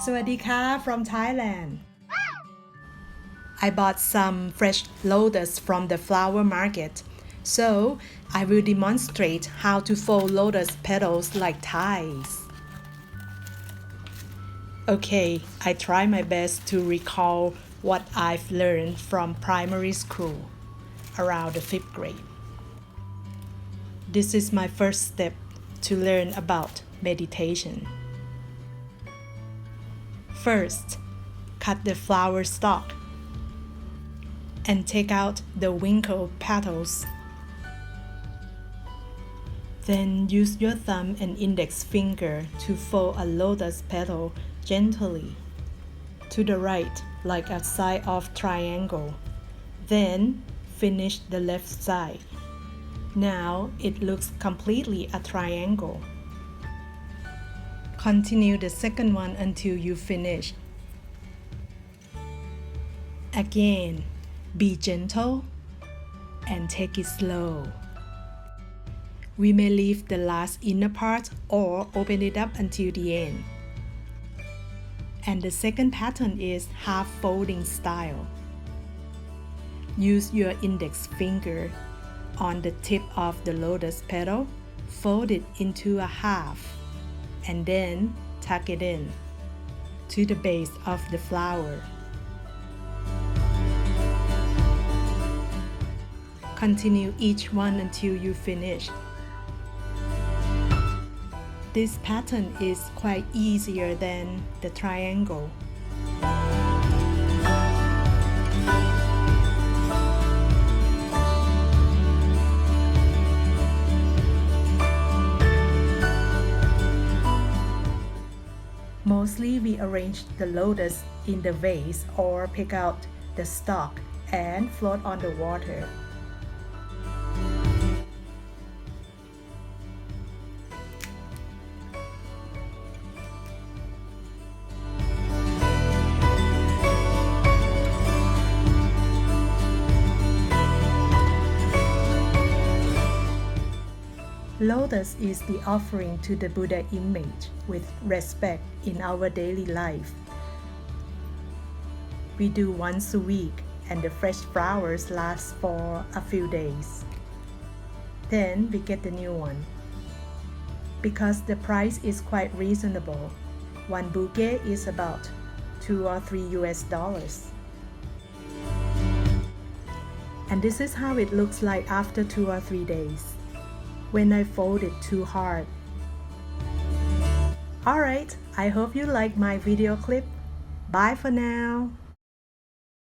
Sawadika from Thailand. I bought some fresh lotus from the flower market, so I will demonstrate how to fold lotus petals like Thais. Okay, I try my best to recall what I've learned from primary school around the 5th grade. This is my first step to learn about meditation. First, cut the flower stalk and take out the wrinkled petals. Then use your thumb and index finger to fold a lotus petal gently to the right like a side of triangle. Then finish the left side. Now it looks completely a triangle. Continue the second one until you finish. Again, be gentle and take it slow. We may leave the last inner part or open it up until the end. And the second pattern is half folding style. Use your index finger on the tip of the lotus petal, fold it into a half, and then tuck it in to the base of the flower. Continue each one until you finish. This pattern is quite easier than the triangle. Mostly we arrange the lotus in the vase or pick out the stalk and float on the water. Lotus is the offering to the Buddha image with respect in our daily life. We do once a week and the fresh flowers last for a few days. Then we get the new one. Because the price is quite reasonable, one bouquet is about $2 or $3. And this is how it looks like after 2 or 3 days, when I fold it too hard. Alright, I hope you like my video clip. Bye for now.